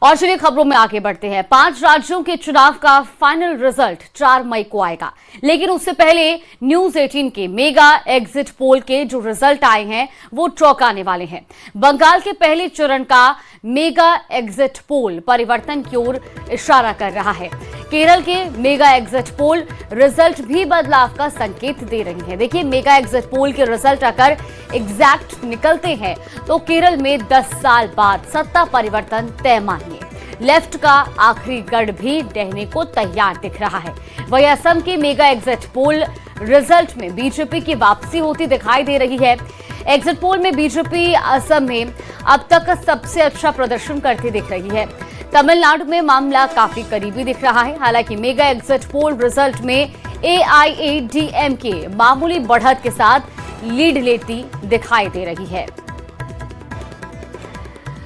और चलिए खबरों में आगे बढ़ते हैं। 5 राज्यों के चुनाव का फाइनल रिजल्ट 4 मई को आएगा, लेकिन उससे पहले न्यूज 18 के मेगा एग्जिट पोल के जो रिजल्ट आए हैं वो चौंकाने वाले हैं। बंगाल के पहले चरण का मेगा एग्जिट पोल परिवर्तन की ओर इशारा कर रहा है। केरल के मेगा एग्जिट पोल रिजल्ट भी बदलाव का संकेत दे रही है। देखिए, मेगा एग्जिट पोल के रिजल्ट अगर एग्जैक्ट निकलते हैं तो केरल में 10 साल बाद सत्ता परिवर्तन तय मानिए। लेफ्ट का आखिरी गढ़ भी रहने को तैयार दिख रहा है। वही असम के मेगा एग्जिट पोल रिजल्ट में बीजेपी की वापसी होती दिखाई दे रही है। एग्जिट पोल में बीजेपी असम में अब तक सबसे अच्छा प्रदर्शन करती दिख रही है। तमिलनाडु में मामला काफी करीबी दिख रहा है। हालांकि मेगा एग्जिट पोल रिजल्ट में AIADMK मामूली बढ़त के साथ लीड लेती दिखाई दे रही है।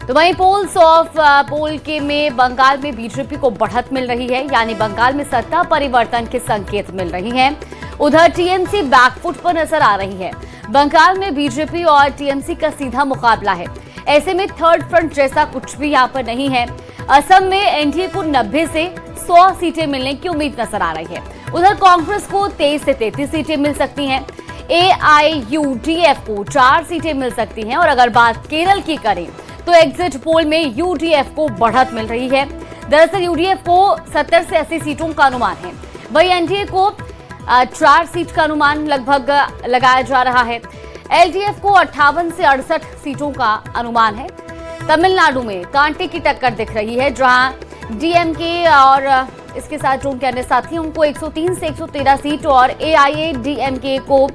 तो वहीं पोल्स ऑफ पोल के में बंगाल में बीजेपी को बढ़त मिल रही है, यानी बंगाल में सत्ता परिवर्तन के संकेत मिल रही हैं। उधर टीएमसी बैकफुट पर नजर आ रही है। बंगाल में बीजेपी और टीएमसी का सीधा मुकाबला है। ऐसे में थर्ड फ्रंट जैसा कुछ भी यहाँ पर नहीं है। असम में एनडीए को 90 से 100 सीटें मिलने की उम्मीद नजर आ रही है। उधर कांग्रेस को 23 से 33 सीटें मिल सकती हैं। AIUDF को 4 सीटें मिल सकती हैं। और अगर बात केरल की करें तो एग्जिट पोल में UDF को बढ़त मिल रही है। दरअसल UDF को 70 से 80 सीटों का अनुमान है। वही एनडीए को 4 सीट का अनुमान लगभग लगाया जा रहा है। LDF को 58 से 68 सीटों का अनुमान है। तमिलनाडु में कांटे की टक्कर दिख रही है, जहां DMK और इसके साथ जो उनके अन्य साथी उनको 103 से 113 सीट और AIADMK को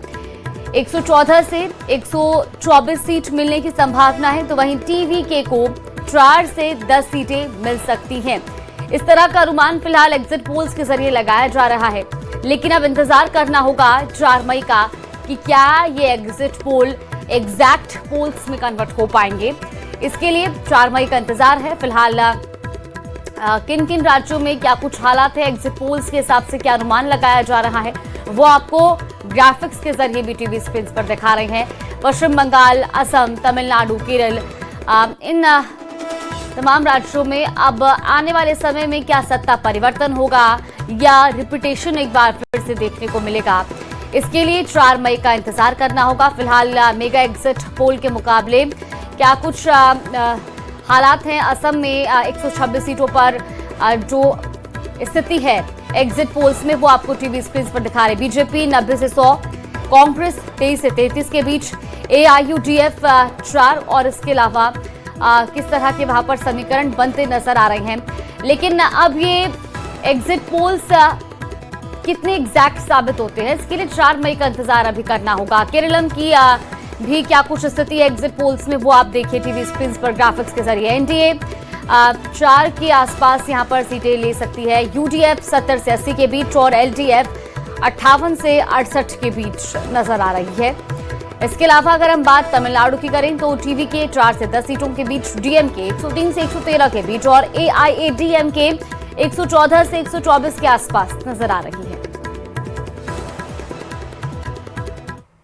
114 से 124 सीट मिलने की संभावना है। तो वहीं TVK को 4 से 10 सीटें मिल सकती हैं। इस तरह का अनुमान फिलहाल एग्जिट पोल्स के जरिए लगाया जा रहा है, लेकिन अब इंतजार करना होगा 4 मई का कि क्या ये एग्जिट पोल एग्जैक्ट पोल्स में कन्वर्ट हो पाएंगे। इसके लिए 4 मई का इंतजार है। फिलहाल किन किन राज्यों में क्या कुछ हालात है, एग्जिट पोल्स के हिसाब से क्या अनुमान लगाया जा रहा है, वो आपको ग्राफिक्स के जरिए भी टीवी स्क्रीन पर दिखा रहे हैं। पश्चिम बंगाल, असम, तमिलनाडु, केरल, इन तमाम राज्यों में अब आने वाले समय में क्या सत्ता परिवर्तन होगा या रिपीटेशन एक बार फिर से देखने को मिलेगा, इसके लिए 4 मई का इंतजार करना होगा। फिलहाल मेगा एग्जिट पोल के मुकाबले क्या कुछ हालात हैं असम में 126 सीटों पर जो स्थिति है एग्जिट पोल्स में, वो आपको टीवी स्क्रीन पर दिखा रहे। बीजेपी 90 से 100, कांग्रेस 23 से 33 के बीच, AIUDF 4 और इसके अलावा किस तरह के वहां पर समीकरण बनते नजर आ रहे हैं। लेकिन अब ये एग्जिट पोल्स कितने एग्जैक्ट साबित होते हैं, इसके लिए 4 मई का इंतजार अभी करना होगा। केरलम की भी क्या कुछ स्थिति है एग्जिट पोल्स में, वो आप देखिए टीवी स्क्रीन पर ग्राफिक्स के जरिए। एनडीए 4 के आसपास यहां पर सीटें ले सकती है। UDF 70 से 80 के बीच और LDF 58 से 68 के बीच नजर आ रही है। इसके अलावा अगर हम बात तमिलनाडु की करें तो TVK 4 से 10 सीटों के बीच, DMK 103 से 113 के बीच और AIADMK 114 से 124 के आसपास नजर आ रही है।